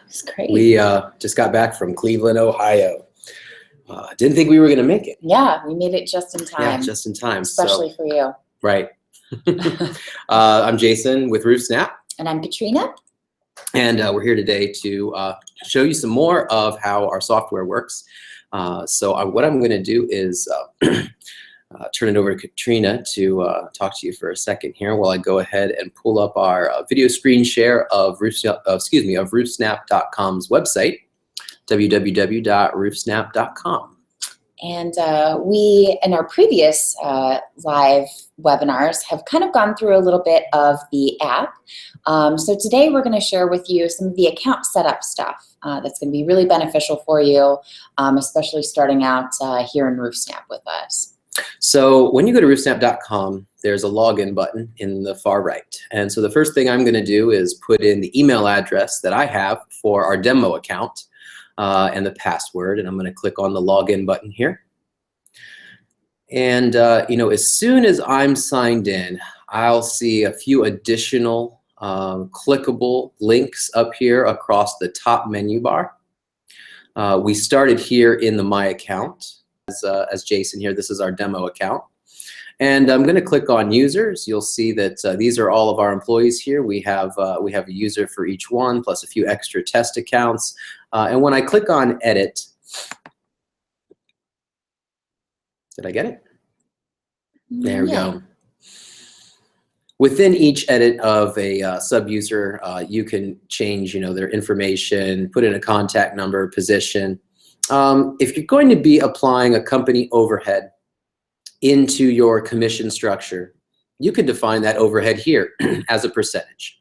It's great. We just got back from Cleveland, Ohio. Didn't think we were going to make it. Yeah, we made it just in time. Yeah, just in time. Especially for you. Right. I'm Jason with RoofSnap. And I'm Katrina. And we're here today to show you some more of how our software works. What I'm going to do is turn it over to Katrina to talk to you for a second here while I go ahead and pull up our video screen share of RoofSnap.com's website, www.roofsnap.com. And we, in our previous live webinars, have kind of gone through a little bit of the app. So today we're going to share with you some of the account setup stuff that's going to be really beneficial for you, especially starting out here in RoofSnap with us. So when you go to roofsnap.com, there's a login button in the far right. And so the first thing I'm going to do is put in the email address that I have for our demo account and the password. And I'm going to click on the login button here. And as soon as I'm signed in, I'll see a few additional clickable links up here across the top menu bar. We started here in the My Account. As Jason here, this is our demo account. And I'm going to click on users. You'll see that these are all of our employees here. We have a user for each one, plus a few extra test accounts. And when I click on edit, did I get it? There we go. Within each edit of a sub-user, you can change their information, put in a contact number, position. If you're going to be applying a company overhead into your commission structure, you can define that overhead here as a percentage.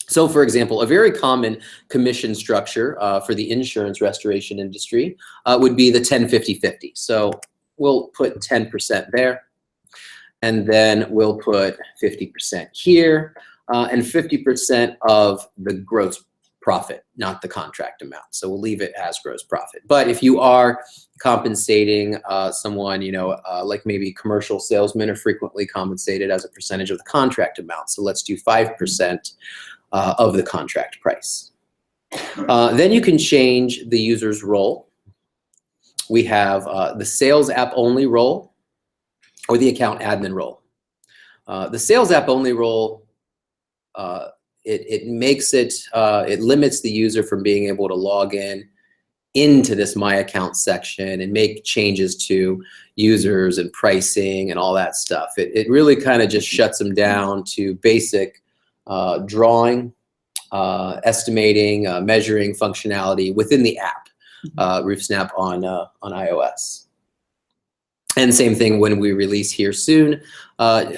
So for example, a very common commission structure for the insurance restoration industry would be the 10-50-50. So we'll put 10% there, and then we'll put 50% here, and 50% of the gross profit, not the contract amount. So we'll leave it as gross profit. But if you are compensating someone, like maybe commercial salesmen are frequently compensated as a percentage of the contract amount. So let's do 5% of the contract price. Then you can change the user's role. We have the sales app only role or the account admin role. The sales app only role, it makes it, it limits the user from being able to log into this My Account section and make changes to users and pricing and all that stuff. It really kind of just shuts them down to basic drawing, estimating, measuring functionality within the app, RoofSnap on iOS. And same thing when we release here soon,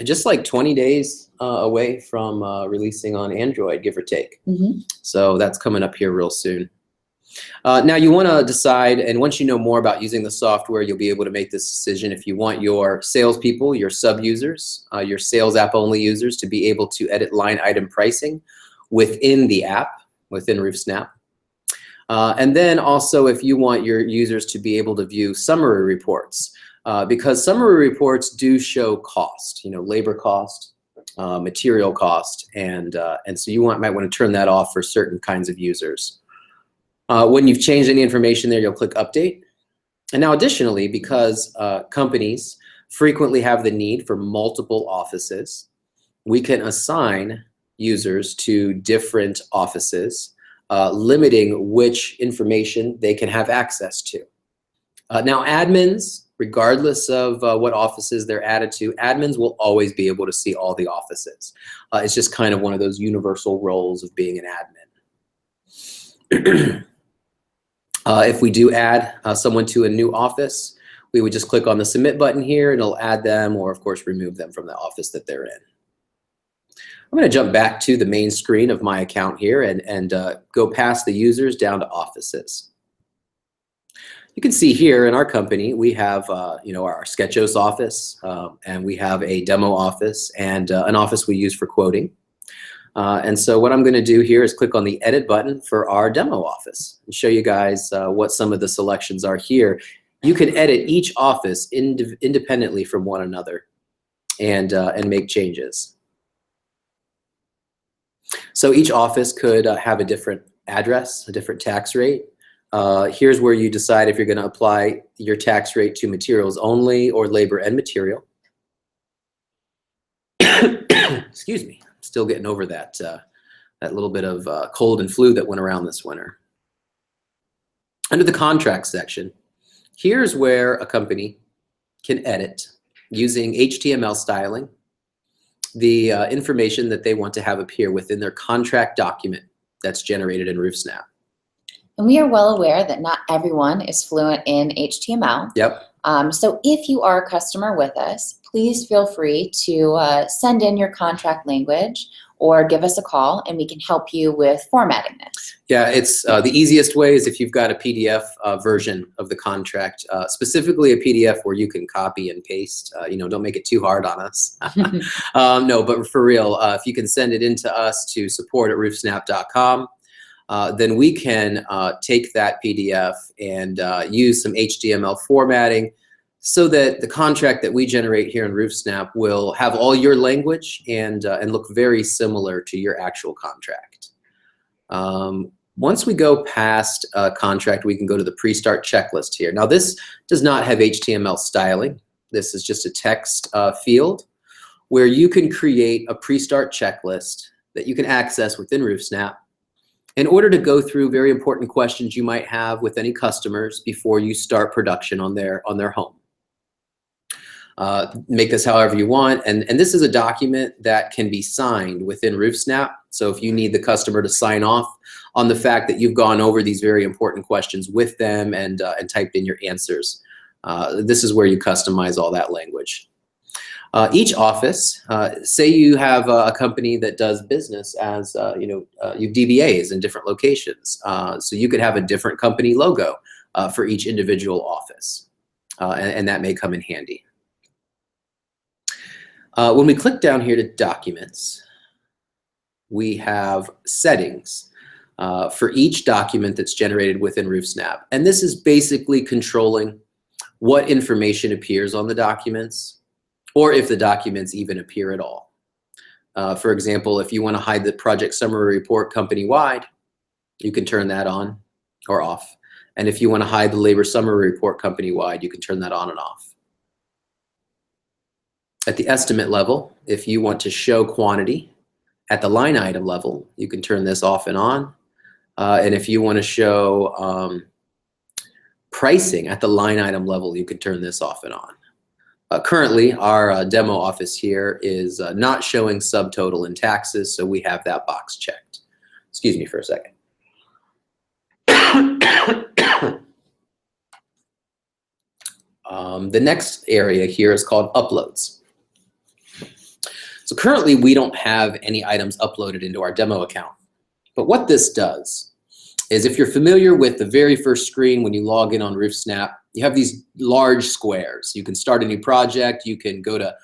just like 20 days away from releasing on Android, give or take. So that's coming up here real soon. Now you want to decide, and once you know more about using the software, you'll be able to make this decision if you want your salespeople, your sub-users, your sales app only users to be able to edit line item pricing within the app, within RoofSnap. And then also if you want your users to be able to view summary reports, because summary reports do show cost, labor cost, material cost, and so you might want to turn that off for certain kinds of users. When you've changed any information there, you'll click Update. And now additionally, because companies frequently have the need for multiple offices, we can assign users to different offices, limiting which information they can have access to. Now admins, regardless of what offices they're added to, admins will always be able to see all the offices. It's just kind of one of those universal roles of being an admin. If we do add someone to a new office, we would just click on the Submit button here, and it'll add them, or of course remove them from the office that they're in. I'm going to jump back to the main screen of My Account here and go past the users down to offices. You can see here in our company, we have our Sketchos office, and we have a demo office and an office we use for quoting. And so what I'm going to do here is click on the Edit button for our demo office and show you guys what some of the selections are here. You can edit each office independently from one another and make changes. So each office could have a different address, a different tax rate. Here's where you decide if you're going to apply your tax rate to materials only or labor and material. Excuse me, I'm still getting over that, that little bit of cold and flu that went around this winter. Under the contract section, here's where a company can edit using HTML styling the information that they want to have appear within their contract document that's generated in RoofSnap. And we are well aware that not everyone is fluent in HTML. Yep. So if you are a customer with us, please feel free to send in your contract language or give us a call and we can help you with formatting this. Yeah, it's the easiest way is if you've got a PDF version of the contract, specifically a PDF where you can copy and paste. You know, don't make it too hard on us. No, but for real, if you can send it in to us to support@roofsnap.com, then we can take that PDF and use some HTML formatting so that the contract that we generate here in RoofSnap will have all your language and look very similar to your actual contract. Once we go past a contract, we can go to the pre-start checklist here. Now this does not have HTML styling. This is just a text field where you can create a pre-start checklist that you can access within RoofSnap in order to go through very important questions you might have with any customers before you start production on their home. Make this however you want, and this is a document that can be signed within RoofSnap. So if you need the customer to sign off on the fact that you've gone over these very important questions with them and typed in your answers, this is where you customize all that language. Each office, say you have a company that does business as you have DBAs in different locations, so you could have a different company logo for each individual office, and that may come in handy. When we click down here to documents, we have settings for each document that's generated within RoofSnap, and this is basically controlling what information appears on the documents, or if the documents even appear at all. For example, if you want to hide the project summary report company-wide, you can turn that on or off. And if you want to hide the labor summary report company-wide, you can turn that on and off. At the estimate level, if you want to show quantity at the line item level, you can turn this off and on. And if you want to show pricing at the line item level, you can turn this off and on. Currently, our demo office here is not showing subtotal in taxes, so we have that box checked. Excuse me for a second. The next area here is called uploads. So currently, we don't have any items uploaded into our demo account. But what this does is, if you're familiar with the very first screen when you log in on RoofSnap, you have these large squares. You can start a new project. You can go to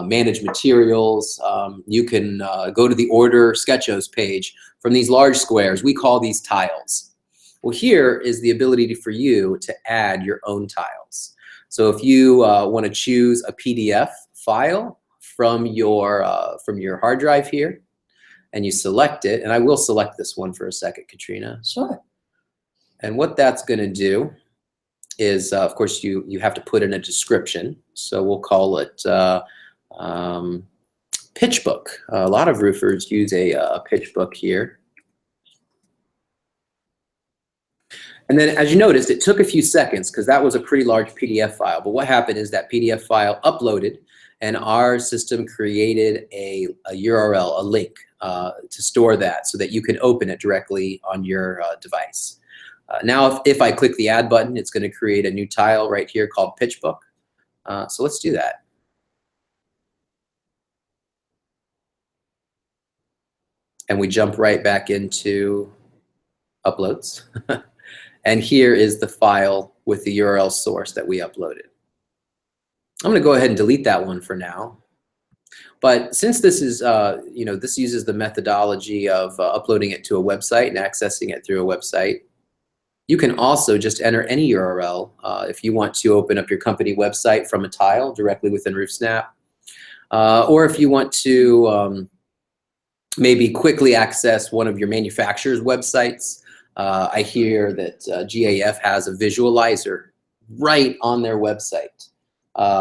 manage materials. You can go to the order sketchos page from these large squares. We call these tiles. Well, here is the ability for you to add your own tiles. So if you want to choose a PDF file from your hard drive here, and you select it, and I will select this one for a second, Katrina. Sure. And what that's going to do is, of course, you have to put in a description. So we'll call it pitch book. A lot of roofers use a pitch book here. And then, as you noticed, it took a few seconds because that was a pretty large PDF file. But what happened is that PDF file uploaded, and our system created a URL, a link to store that so that you can open it directly on your device. Now, if I click the add button, it's going to create a new tile right here called pitch book. So let's do that. And we jump right back into uploads. And here is the file with the URL source that we uploaded. I'm going to go ahead and delete that one for now. But since this is, this uses the methodology of uploading it to a website and accessing it through a website, you can also just enter any URL if you want to open up your company website from a tile directly within RoofSnap, or if you want to maybe quickly access one of your manufacturer's websites I hear that GAF has a visualizer right on their website,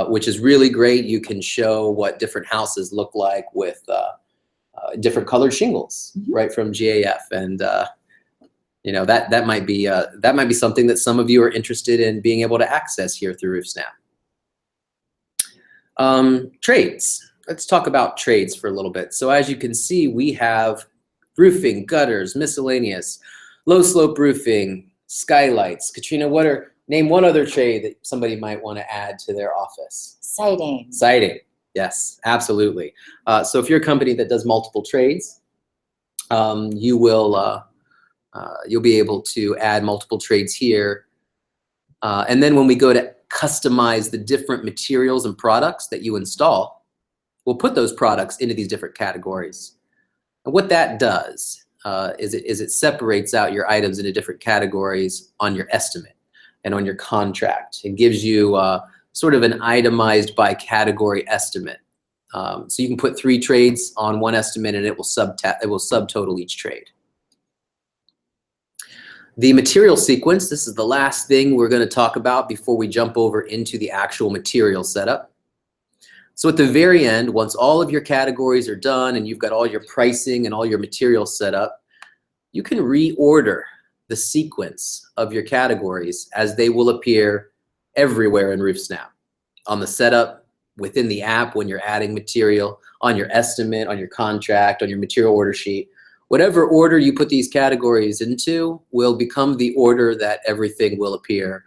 which is really great. You can show what different houses look like with different colored shingles right from GAF, and you know, that might be something that some of you are interested in being able to access here through RoofSnap. Trades. Let's talk about trades for a little bit. So as you can see, we have roofing, gutters, miscellaneous, low slope roofing, skylights. Katrina, name one other trade that somebody might want to add to their office? Siding. Siding. Yes, absolutely. So if you're a company that does multiple trades, you'll be able to add multiple trades here. And then when we go to customize the different materials and products that you install, we'll put those products into these different categories. And what that does is it separates out your items into different categories on your estimate and on your contract. It gives you sort of an itemized by category estimate. So you can put 3 trades on one estimate and it will subtotal each trade. The material sequence, this is the last thing we're going to talk about before we jump over into the actual material setup. So at the very end, once all of your categories are done and you've got all your pricing and all your materials set up, you can reorder the sequence of your categories as they will appear everywhere in RoofSnap. On the setup, within the app when you're adding material, on your estimate, on your contract, on your material order sheet. Whatever order you put these categories into will become the order that everything will appear,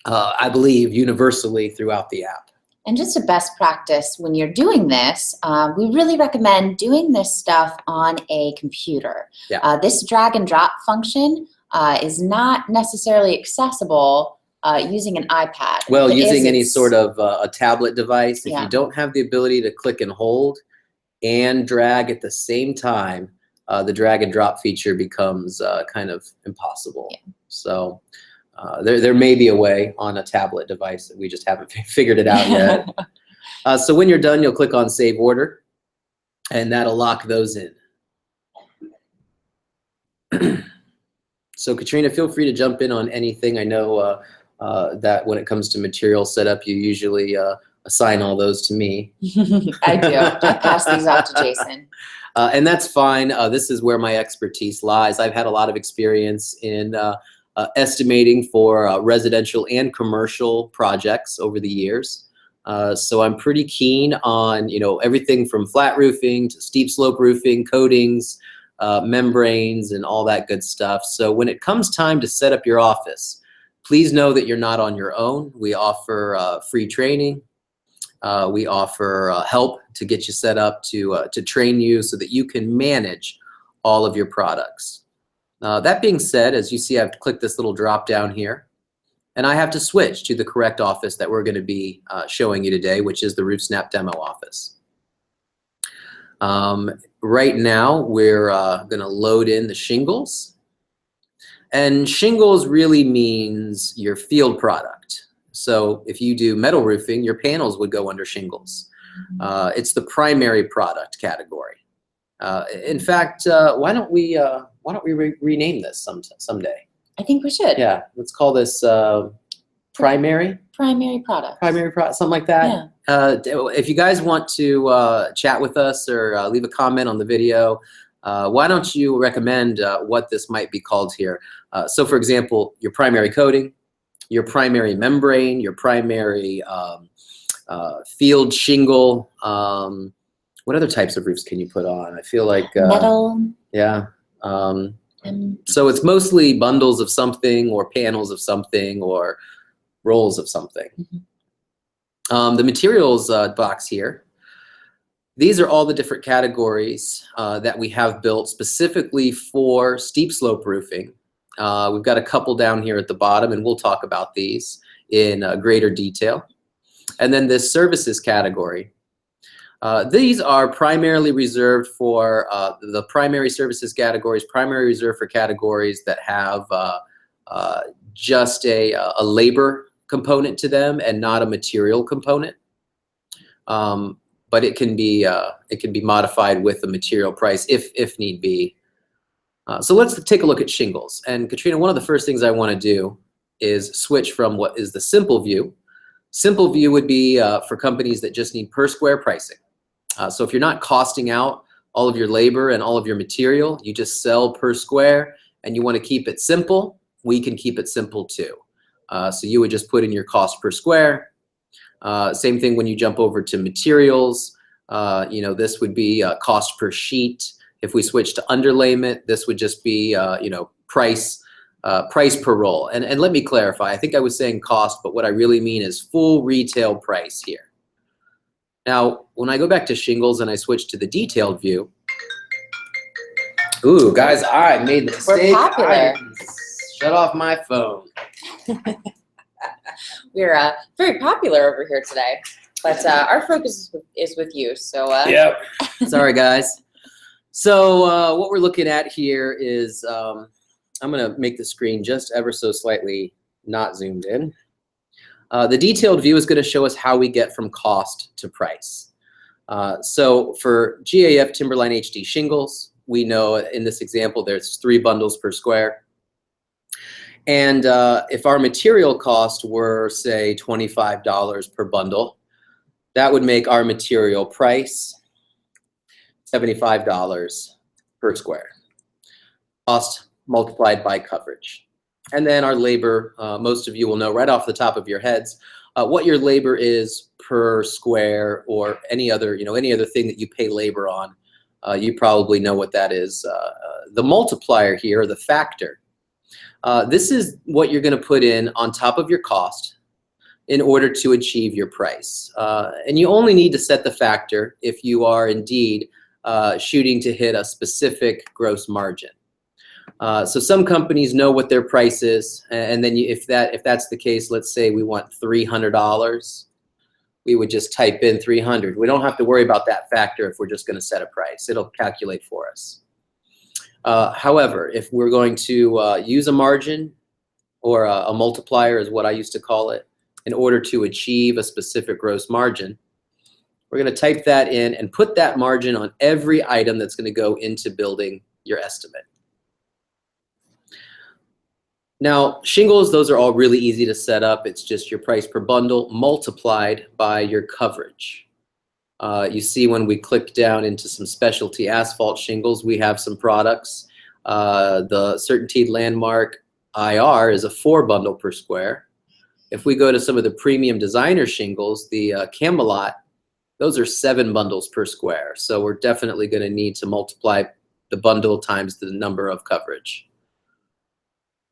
I believe, universally throughout the app. And just a best practice when you're doing this, we really recommend doing this stuff on a computer. Yeah. This drag and drop function is not necessarily accessible using an iPad. Well, using any sort of a tablet device, if Yeah. you don't have the ability to click and hold and drag at the same time, the drag and drop feature becomes kind of impossible. Yeah. So there may be a way on a tablet device that we just haven't figured it out yet. So when you're done, you'll click on Save Order, and that'll lock those in. So Katrina, feel free to jump in on anything. I know that when it comes to material setup, you usually assign all those to me. I do. I pass these off to Jason. And that's fine. This is where my expertise lies. I've had a lot of experience in estimating for residential and commercial projects over the years. So I'm pretty keen on, you know, everything from flat roofing to steep slope roofing, coatings, membranes, and all that good stuff. So when it comes time to set up your office, please know that you're not on your own. We offer free training. We offer help to get you set up to train you so that you can manage all of your products. That being said, as you see, I've clicked this little drop down here, and I have to switch to the correct office that we're going to be showing you today, which is the RoofSnap Demo office. Right now, we're going to load in the shingles. And shingles really means your field product. So if you do metal roofing, your panels would go under shingles. It's the primary product category. In fact, why don't we rename this someday? I think we should. Yeah, let's call this primary product. Primary product, something like that. Yeah. If you guys want to chat with us or leave a comment on the video, why don't you recommend what this might be called here? So for example, your primary coating, your primary membrane, your primary field shingle. What other types of roofs can you put on? I feel like metal. Yeah. So it's mostly bundles of something or panels of something or rolls of something. The materials box here, these are all the different categories that we have built specifically for steep slope roofing. We've got a couple down here at the bottom, and we'll talk about these in greater detail. And then this services category. These are primarily reserved for the primary services categories, primarily reserved for categories that have just a labor component to them and not a material component. But it can be modified with the material price if need be. So let's take a look at shingles. And Katrina, one of the first things I want to do is switch from what is the simple view. Simple view would be for companies that just need per square pricing. So if you're not costing out all of your labor and all of your material, you just sell per square and you want to keep it simple, we can keep it simple too. So you would just put in your cost per square. Same thing when you jump over to materials. This would be cost per sheet. If we switch to underlayment, this would just be price per roll. And let me clarify. I think I was saying cost, but what I really mean is full retail price here. Now, when I go back to shingles and I switch to the detailed view, ooh, guys, I made the mistake. We're popular. Shut off my phone. We're very popular over here today, but our focus is with you. So yep. Sorry, guys. So what we're looking at here is I'm going to make the screen just ever so slightly not zoomed in. The detailed view is going to show us how we get from cost to price. So for GAF Timberline HD shingles, we know in this example there's 3 bundles per square. And if our material cost were, say, $25 per bundle, that would make our material price $75 per square. Cost multiplied by coverage. And then our labor, most of you will know right off the top of your heads what your labor is per square, or any other thing that you pay labor on. You probably know what that is. The multiplier here, the factor. This is what you're going to put in on top of your cost in order to achieve your price. And you only need to set the factor if you are indeed shooting to hit a specific gross margin. So some companies know what their price is, and then if that's the case, let's say we want $300, we would just type in 300. We don't have to worry about that factor if we're just going to set a price. It'll calculate for us. However, if we're going to use a margin, or a multiplier is what I used to call it, in order to achieve a specific gross margin, we're going to type that in and put that margin on every item that's going to go into building your estimate. Now, shingles, those are all really easy to set up. It's just your price per bundle multiplied by your coverage. You see when we click down into some specialty asphalt shingles, we have some products. The Certainteed Landmark IR is a 4 bundle per square. If we go to some of the premium designer shingles, the Camelot, those are 7 bundles per square. So we're definitely going to need to multiply the bundle times the number of coverage.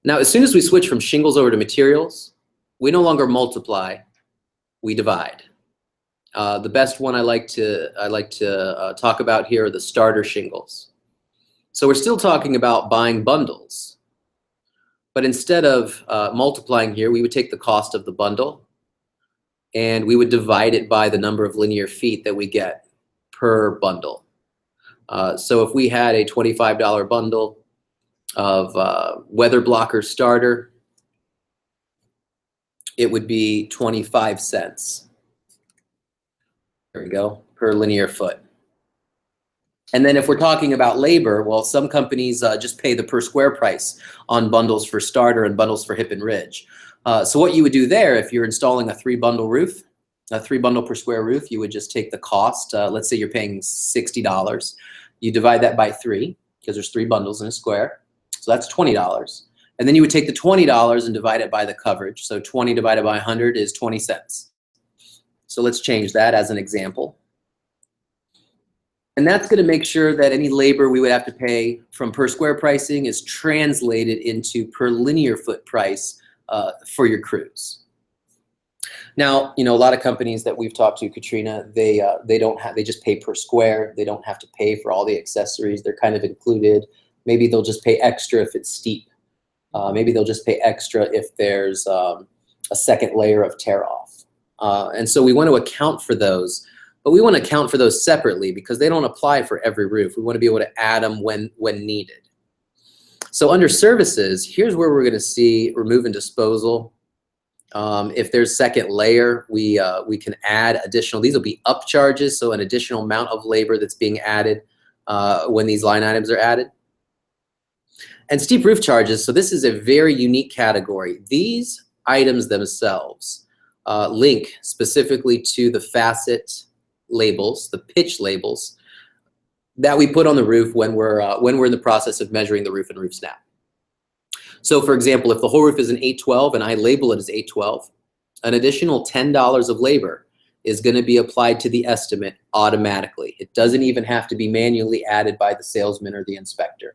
Now, as soon as we switch from shingles over to materials, we no longer multiply, we divide. The best one I like to talk about here are the starter shingles. So we're still talking about buying bundles, but instead of multiplying here, we would take the cost of the bundle and we would divide it by the number of linear feet that we get per bundle. So if we had a $25 bundle of weather blocker starter, it would be 25 cents. There we go, per linear foot. And then if we're talking about labor, well, some companies just pay the per square price on bundles for starter and bundles for hip and ridge. So what you would do there, if you're installing a 3 bundle roof, a 3 bundle per square roof, you would just take the cost. Let's say you're paying $60. You divide that by 3, because there's 3 bundles in a square. So that's $20. And then you would take the $20 and divide it by the coverage. So 20 divided by 100 is 20 cents. So let's change that as an example. And that's going to make sure that any labor we would have to pay from per square pricing is translated into per linear foot price for your crews. Now, a lot of companies that we've talked to, Katrina, they just pay per square. They don't have to pay for all the accessories. They're kind of included. Maybe they'll just pay extra if it's steep. Maybe they'll just pay extra if there's a second layer of tear off. And so we want to account for those, but we want to account for those separately because they don't apply for every roof. We want to be able to add them when needed. So under services, here's where we're going to see remove and disposal. If there's second layer, we can add additional. These will be up charges, so an additional amount of labor that's being added when these line items are added. And steep roof charges, so this is a very unique category. These items themselves link specifically to the facet labels, the pitch labels that we put on the roof when we're in the process of measuring the roof and RoofSnap. So for example, if the whole roof is an 812 and I label it as 812, an additional $10 of labor is going to be applied to the estimate automatically. It doesn't even have to be manually added by the salesman or the inspector.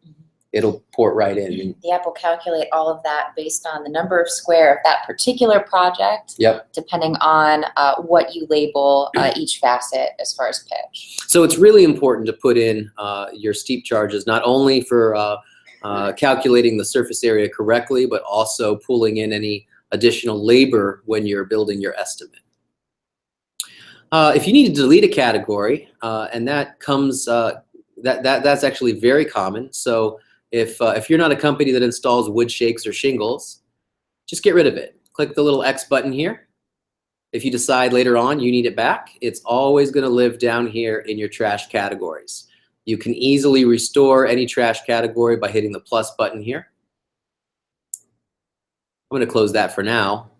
It'll port right in. The app will calculate all of that based on the number of square of that particular project, yep, depending on what you label each facet as far as pitch. So it's really important to put in your steep charges, not only for calculating the surface area correctly, but also pulling in any additional labor when you're building your estimate. If you need to delete a category, and that comes, that's actually very common. So if you're not a company that installs wood shakes or shingles, just get rid of it. Click the little X button here. If you decide later on you need it back, it's always going to live down here in your trash categories. You can easily restore any trash category by hitting the plus button here. I'm going to close that for now,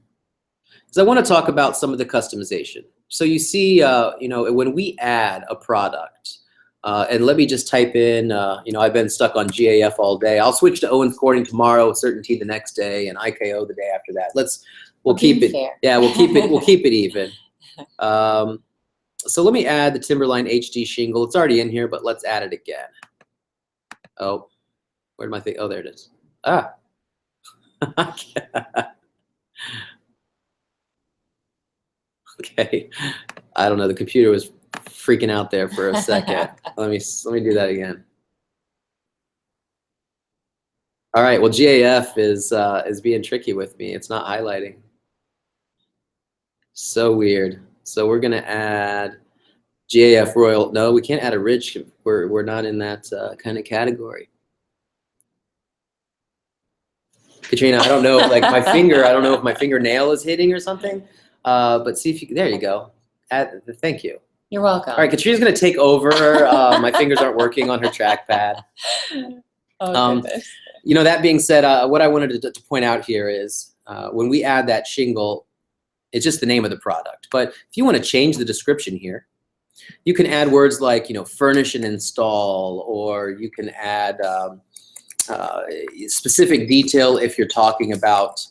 because I want to talk about some of the customization. So you see, you know, when we add a product, and let me just type in, you know, I've been stuck on GAF all day. I'll switch to Owens Corning tomorrow, Certainty the next day, and IKO the day after that. We'll keep it. Fair. Yeah, we'll keep it even. So let me add the Timberline HD shingle. It's already in here, but let's add it again. Oh, where did my thing? Oh, there it is. Ah. Okay. I don't know. The computer was freaking out there for a second. Let me do that again. All right. Well, GAF is being tricky with me. It's not highlighting. So weird. So we're gonna add GAF Royal. No, we can't add a ridge. We're not in that kind of category. Katrina, I don't know. Like my finger, I don't know if my fingernail is hitting or something. But see if you. There you go. Thank you. You're welcome. All right, Katrina's gonna take over. My fingers aren't working on her trackpad. Oh, goodness. You know, that being said, what I wanted to point out here is when we add that shingle, it's just the name of the product. But if you want to change the description here, you can add words like, you know, furnish and install, or you can add specific detail if you're talking about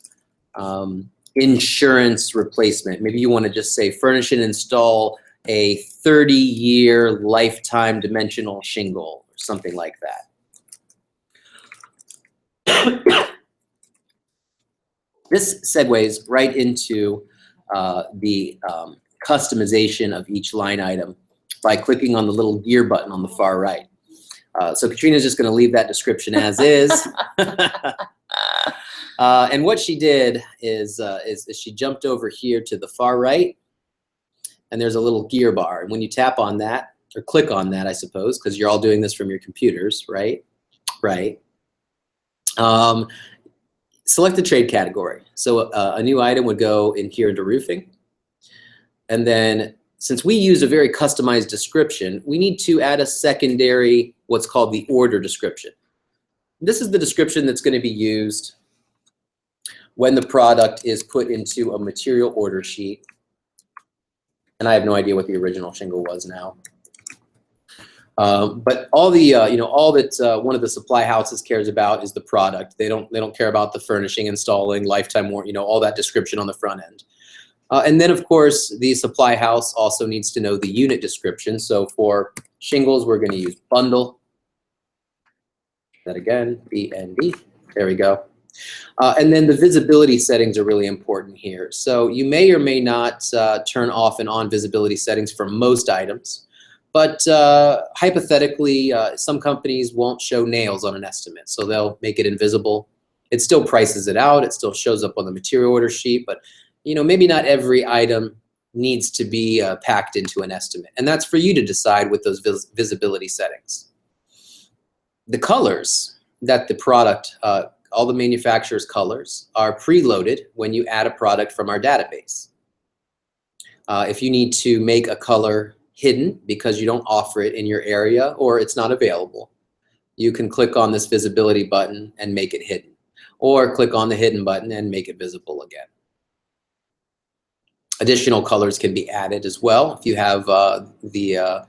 insurance replacement. Maybe you want to just say furnish and install a 30-year lifetime dimensional shingle or something like that. This segues right into the customization of each line item by clicking on the little gear button on the far right. So Katrina's just going to leave that description as is. And what she did is she jumped over here to the far right, and there's a little gear bar. And when you tap on that, or click on that, I suppose, because you're all doing this from your computers, right? Right. Select the trade category. So a new item would go in here into roofing. And then since we use a very customized description, we need to add a secondary, what's called the order description. This is the description that's going to be used when the product is put into a material order sheet. And I have no idea what the original shingle was now. But all the you know, all that one of the supply houses cares about is the product. They don't care about the furnishing, installing, lifetime warranty, you know, all that description on the front end. And then of course the supply house also needs to know the unit description. So for shingles, we're going to use bundle. That again, BND. There we go. And then the visibility settings are really important here. So you may or may not turn off and on visibility settings for most items. But hypothetically, some companies won't show nails on an estimate, so they'll make it invisible. It still prices it out. It still shows up on the material order sheet, but you know, maybe not every item needs to be packed into an estimate, and that's for you to decide with those visibility settings. The colors that the product, all the manufacturer's colors, are preloaded when you add a product from our database. If you need to make a color hidden because you don't offer it in your area or it's not available, you can click on this visibility button and make it hidden, or click on the hidden button and make it visible again. Additional colors can be added as well. If you have the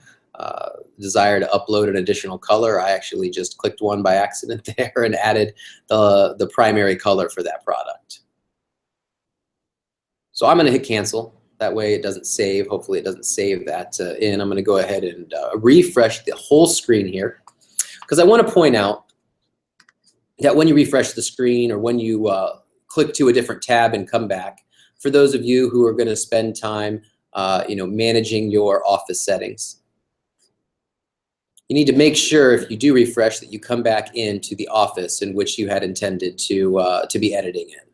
desire to upload an additional color, I actually just clicked one by accident there and added the primary color for that product. So I'm going to hit cancel. That way it doesn't save. Hopefully it doesn't save that in. I'm going to go ahead and refresh the whole screen here, because I want to point out that when you refresh the screen, or when you click to a different tab and come back, for those of you who are going to spend time managing your office settings, you need to make sure, if you do refresh, that you come back into the office in which you had intended to be editing in.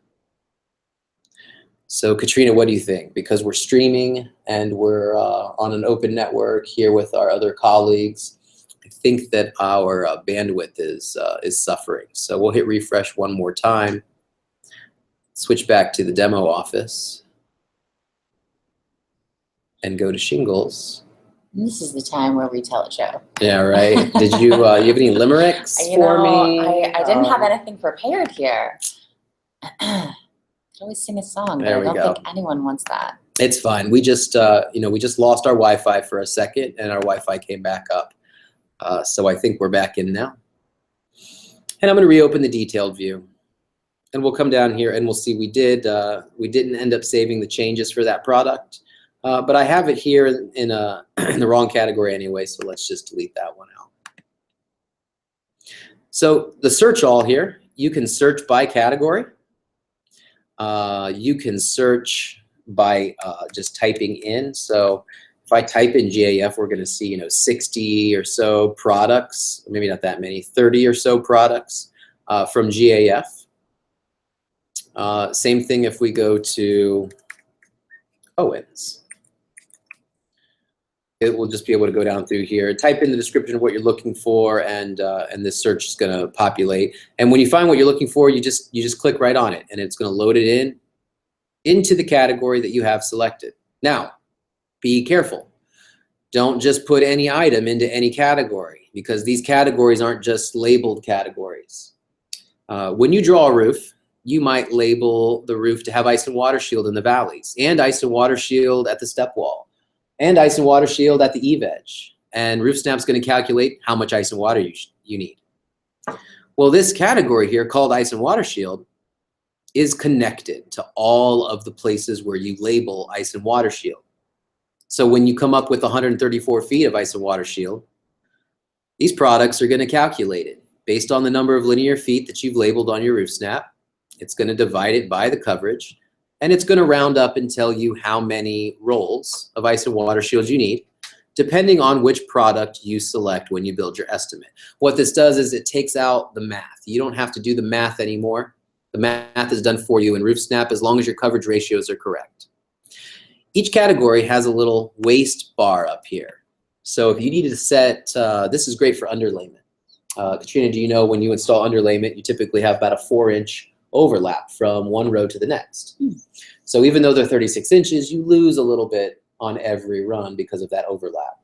So Katrina, what do you think? Because we're streaming and we're on an open network here with our other colleagues, I think that our bandwidth is suffering. So we'll hit refresh one more time, switch back to the demo office, and go to shingles. This is the time where we tell a joke. Yeah, right. Did you you have any limericks for me? I didn't have anything prepared here. I could always sing a song, but I don't think anyone wants that. It's fine. We just we just lost our Wi-Fi for a second, and our Wi-Fi came back up. So I think we're back in now. And I'm going to reopen the detailed view, and we'll come down here and we'll see we didn't end up saving the changes for that product. But I have it here in the wrong category anyway, so let's just delete that one out. So the search all here, you can search by category. You can search by just typing in. So if I type in GAF, we're going to see 60 or so products, maybe not that many, 30 or so products from GAF. Same thing if we go to Owens. It will just be able to go down through here, type in the description of what you're looking for, and this search is going to populate. And when you find what you're looking for, you just click right on it, and it's going to load it into the category that you have selected. Now, be careful. Don't just put any item into any category, because these categories aren't just labeled categories. When you draw a roof, you might label the roof to have ice and water shield in the valleys, and ice and water shield at the step wall, and ice and water shield at the eave edge. And RoofSnap's going to calculate how much ice and water you need. Well, this category here called ice and water shield is connected to all of the places where you label ice and water shield. So when you come up with 134 feet of ice and water shield, these products are going to calculate it based on the number of linear feet that you've labeled on your RoofSnap. It's going to divide it by the coverage, and it's going to round up and tell you how many rolls of ice and water shields you need, depending on which product you select when you build your estimate. What this does is it takes out the math. You don't have to do the math anymore. The math is done for you in RoofSnap as long as your coverage ratios are correct. Each category has a little waist bar up here. So if you needed to set, this is great for underlayment. Katrina, do you know when you install underlayment, you typically have about a 4-inch overlap from one row to the next. So even though they're 36 inches, you lose a little bit on every run because of that overlap.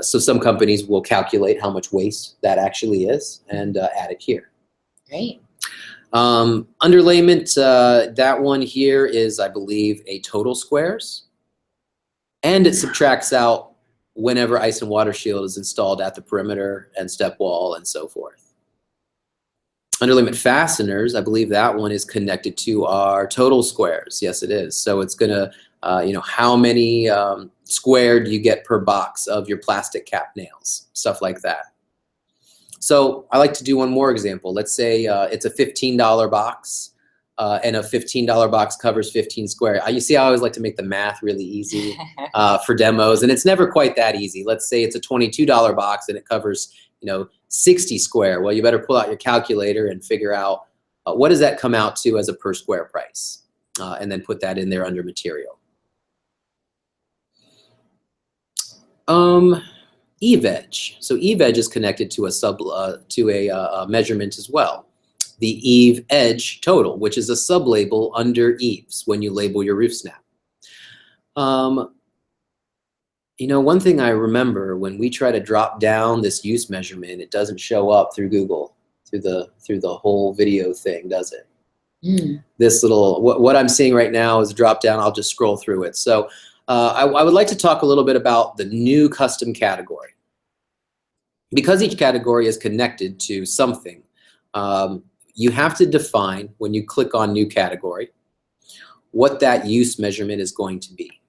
So some companies will calculate how much waste that actually is and add it here. Great. Underlayment, that one here is, I believe, a total squares, and it subtracts out whenever ice and water shield is installed at the perimeter and step wall and so forth. Underlayment fasteners, I believe that one is connected to our total squares. Yes, it is. So it's going to, how many squared you get per box of your plastic cap nails, stuff like that. So I like to do one more example. Let's say it's a $15 box, and a $15 box covers 15 square. You see, I always like to make the math really easy for demos, and it's never quite that easy. Let's say it's a $22 box and it covers 60 square. Well, you better pull out your calculator and figure out what does that come out to as a per square price, and then put that in there under material. Eave edge. So eave edge is connected to a measurement as well. The eave edge total, which is a sub-label under eaves when you label your RoofSnap. You know, one thing I remember when we try to drop down this use measurement, it doesn't show up through Google, through the whole video thing, does it? This little, what I'm seeing right now is a drop down. I'll just scroll through it. So I would like to talk a little bit about the new custom category. Because each category is connected to something, you have to define, when you click on new category, what that use measurement is going to be.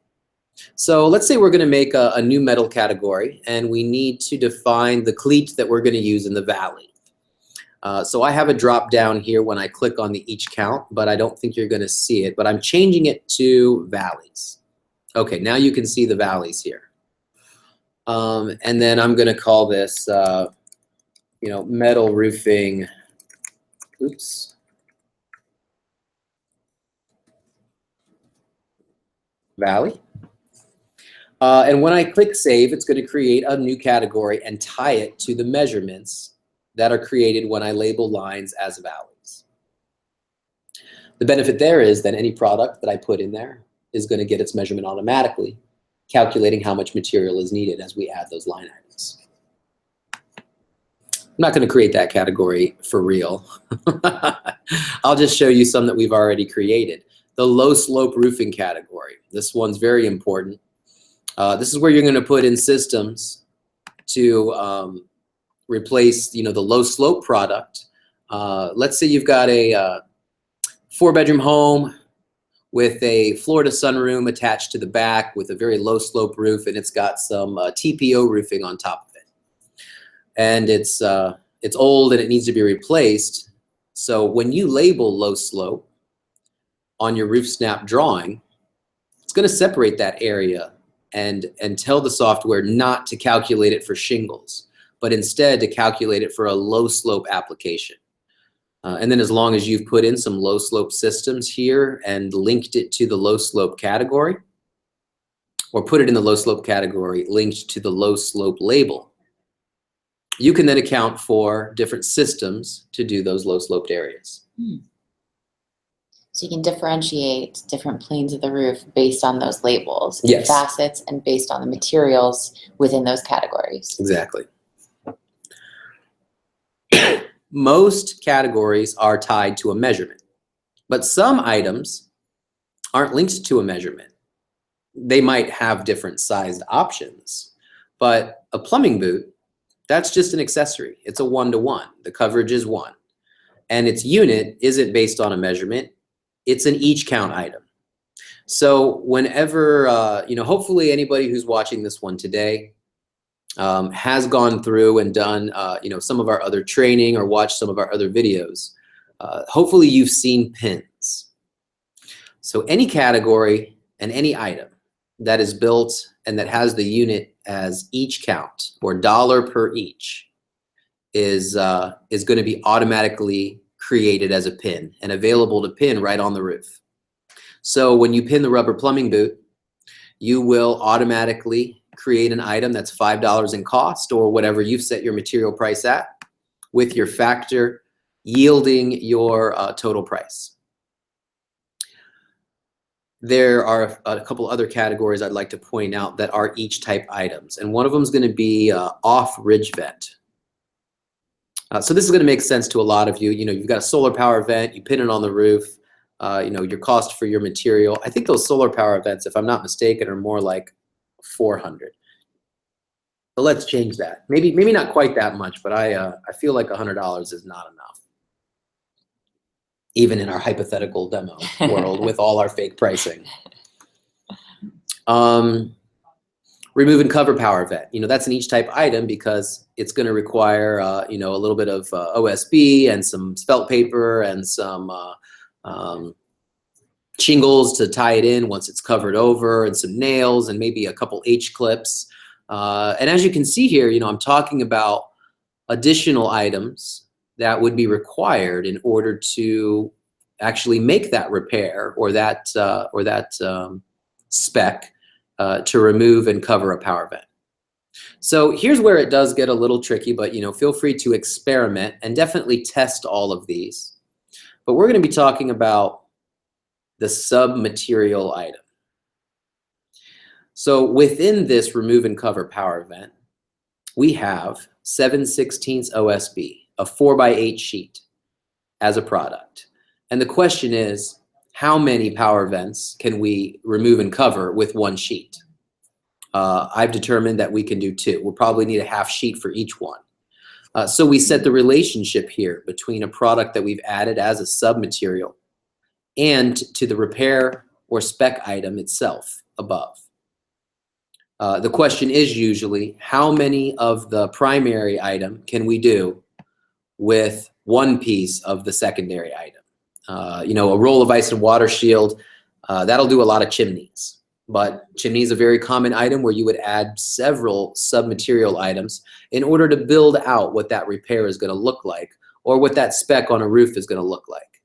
So let's say we're going to make a new metal category, and we need to define the cleat that we're going to use in the valley. So I have a drop down here when I click on the each count, but I don't think you're going to see it, but I'm changing it to valleys. Okay, now you can see the valleys here. And then I'm going to call this, you know, metal roofing, valley. And when I click save, it's going to create a new category and tie it to the measurements that are created when I label lines as valleys. The benefit there is that any product that I put in there is going to get its measurement automatically, calculating how much material is needed as we add those line items. I'm not going to create that category for real. I'll just show you some that we've already created. The low slope roofing category. This one's very important. This is where you're going to put in systems to replace, you know, the low slope product. Let's say you've got a 4-bedroom home with a floor to sunroom attached to the back with a very low slope roof, and it's got some TPO roofing on top of it. And it's old and it needs to be replaced. So when you label low slope on your RoofSnap drawing, it's going to separate that area and tell the software not to calculate it for shingles, but instead to calculate it for a low slope application. And then as long as you've put in some low slope systems here and linked it to the low slope category, or put it in the low slope category linked to the low slope label, you can then account for different systems to do those low sloped areas. So you can differentiate different planes of the roof based on those labels, Yes. facets, and based on the materials within those categories. Exactly. Most categories are tied to a measurement, but some items aren't linked to a measurement. They might have different sized options, but a plumbing boot, that's just an accessory. It's a 1-to-1. The coverage is 1. And its unit isn't based on a measurement. It's an each count item. So whenever, you know, hopefully anybody who's watching this one today has gone through and done, you know, some of our other training or watched some of our other videos. Hopefully you've seen pins. So any category and any item that is built and that has the unit as each count or dollar per each is going to be automatically created as a pin and available to pin right on the roof. So when you pin the rubber plumbing boot, you will automatically create an item that's $5 in cost or whatever you've set your material price at, with your factor yielding your total price. There are a couple other categories I'd like to point out that are each type items, and one of them is going to be off ridge vent. So this is going to make sense to a lot of you. You know, you've got a solar power vent, you pin it on the roof, you know, your cost for your material. I think those solar power vents, if I'm not mistaken, are more like 400. So let's change that. Maybe not quite that much, but I feel like $100 is not enough, even in our hypothetical demo world with all our fake pricing. Remove and cover power vent. You know, that's an each type item because it's going to require you know, a little bit of OSB and some felt paper and some shingles to tie it in once it's covered over, and some nails and maybe a couple H-clips. And as you can see here, you know, I'm talking about additional items that would be required in order to actually make that repair or that spec to remove and cover a power vent. So here's where it does get a little tricky, but you know, feel free to experiment and definitely test all of these. But we're going to be talking about the sub-material item. So within this remove and cover power event, we have 7/16 OSB, a 4x8 sheet as a product. And the question is, how many power vents can we remove and cover with one sheet? I've determined that we can do 2. We'll probably need a half sheet for each one. So we set the relationship here between a product that we've added as a sub-material and to the repair or spec item itself above. The question is usually, how many of the primary item can we do with one piece of the secondary item? You know, a roll of ice and water shield, that'll do a lot of chimneys. But chimney is a very common item where you would add several sub-material items in order to build out what that repair is going to look like, or what that spec on a roof is going to look like.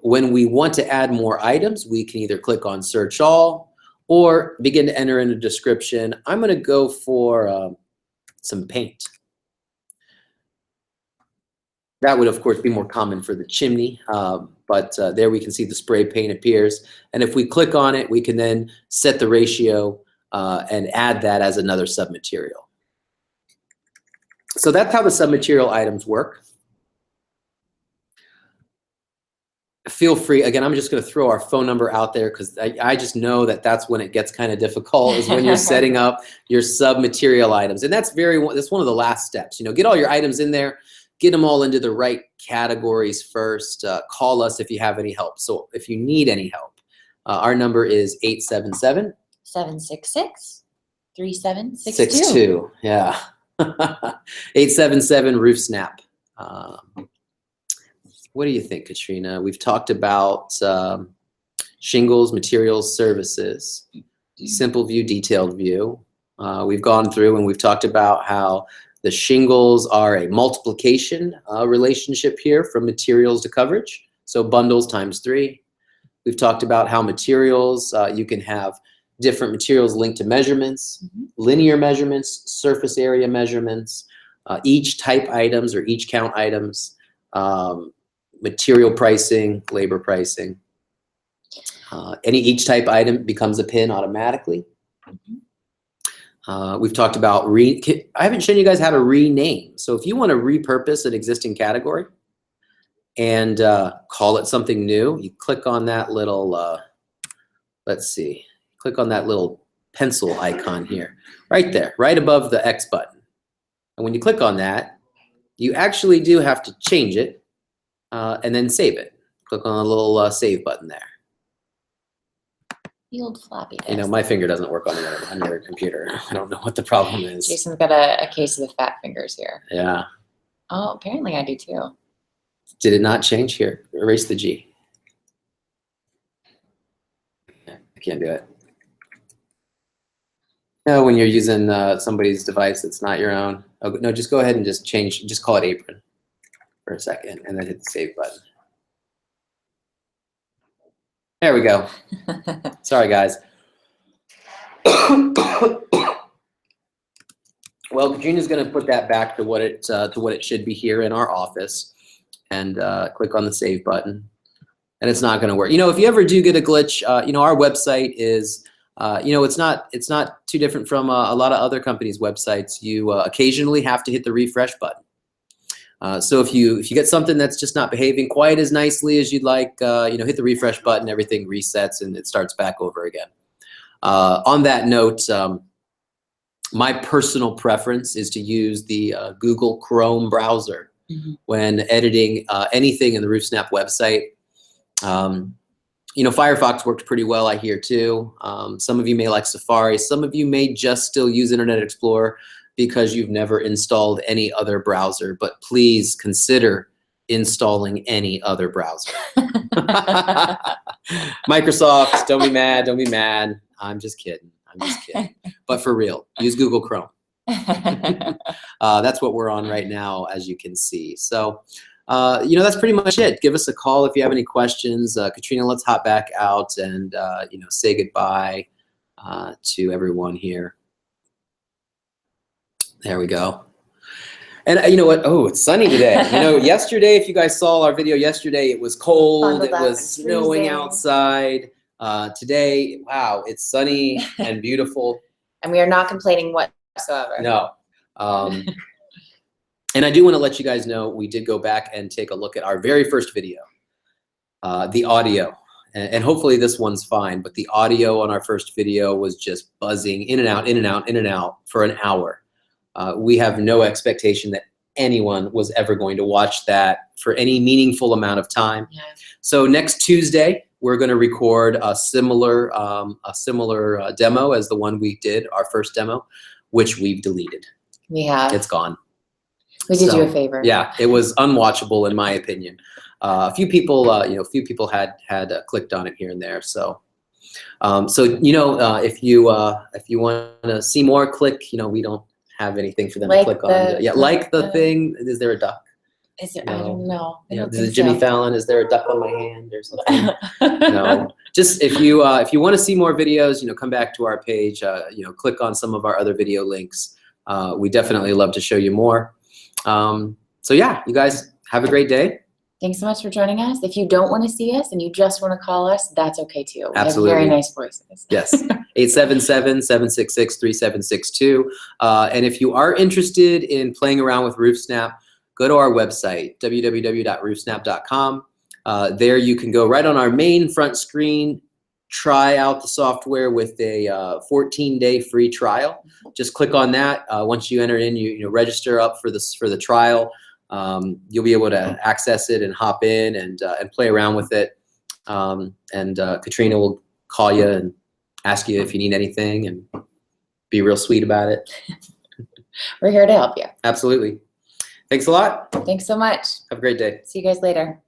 When we want to add more items, we can either click on Search All or begin to enter in a description. I'm going to go for some paint. That would, of course, be more common for the chimney, but there we can see the spray paint appears. And if we click on it, we can then set the ratio and add that as another sub-material. So that's how the sub-material items work. Feel free, again, I'm just going to throw our phone number out there because I just know that that's when it gets kind of difficult, is when you're setting up your sub-material items. And that's one of the last steps. You know, get all your items in there. Get them all into the right categories first. Call us if you have any help. So if you need any help, our number is 877-766-3762. Yeah. 877 RoofSnap. What do you think, Katrina? We've talked about shingles, materials, services, simple view, detailed view. We've gone through and we've talked about how the shingles are a multiplication relationship here from materials to coverage. So bundles times 3. We've talked about how materials, you can have different materials linked to measurements, linear measurements, surface area measurements, each type items or each count items, material pricing, labor pricing. Each type item becomes a pin automatically. We've talked about I haven't shown you guys how to rename. So if you want to repurpose an existing category and call it something new, you click on that little, let's see, click on that little pencil icon here, right there, right above the X button. And when you click on that, you actually do have to change it and then save it. Click on the little save button there. The old floppy disk. You know, my finger doesn't work on your computer. I don't know what the problem is. Jason's got a case of the fat fingers here. Yeah. Oh, apparently I do too. Did it not change here? Erase the G. I can't do it. No, when you're using somebody's device that's not your own. Oh, no, just go ahead and just call it apron for a second and then hit the save button. There we go. Sorry, guys. Well, Katrina's going to put that back to what it should be here in our office, and click on the save button, and it's not going to work. You know, if you ever do get a glitch, you know, our website is, you know, it's not too different from a lot of other companies' websites. You occasionally have to hit the refresh button. So if you get something that's just not behaving quite as nicely as you'd like, you know, hit the refresh button, everything resets and it starts back over again. On that note, my personal preference is to use the Google Chrome browser when editing anything in the RoofSnap website. You know, Firefox worked pretty well, I hear, too. Some of you may like Safari. Some of you may just still use Internet Explorer because you've never installed any other browser, but please consider installing any other browser. Microsoft, don't be mad, don't be mad. I'm just kidding, I'm just kidding. But for real, use Google Chrome. That's what we're on right now, as you can see. So, you know, that's pretty much it. Give us a call if you have any questions. Katrina, let's hop back out and, you know, say goodbye to everyone here. There we go. And you know what? Oh, it's sunny today. You know, yesterday, if you guys saw our video yesterday, it was cold. It was snowing outside. Today, wow, it's sunny and beautiful. And we are not complaining whatsoever. No. And I do want to let you guys know, we did go back and take a look at our very first video, the audio. And hopefully this one's fine, but the audio on our first video was just buzzing in and out, in and out, in and out for an hour. We have no expectation that anyone was ever going to watch that for any meaningful amount of time. Yeah. So next Tuesday, we're going to record a similar demo as the one we did, our first demo, which we've deleted. We have. It's gone. We did you a favor. Yeah, it was unwatchable in my opinion. A few people, had clicked on it here and there. So, if you want to see more, click. We don't have anything for them to click on. Yeah, like the thing. Is there a duck? Is there? I don't know. Is it Jimmy Fallon? Is there a duck on my hand or something? No. Just if you want to see more videos, come back to our page. Click on some of our other video links. We definitely love to show you more. So yeah, you guys have a great day. Thanks so much for joining us. If you don't want to see us and you just want to call us, that's okay too. We Absolutely. have very nice voices. Yes, 877-766-3762. And if you are interested in playing around with RoofSnap, go to our website, www.roofsnap.com. There you can go right on our main front screen, try out the software with a 14-day free trial. Just click on that. Once you enter in, you register up for the trial. You'll be able to access it and hop in and play around with it. Katrina will call you and ask you if you need anything and be real sweet about it. We're here to help you. Absolutely. Thanks a lot. Thanks so much. Have a great day. See you guys later.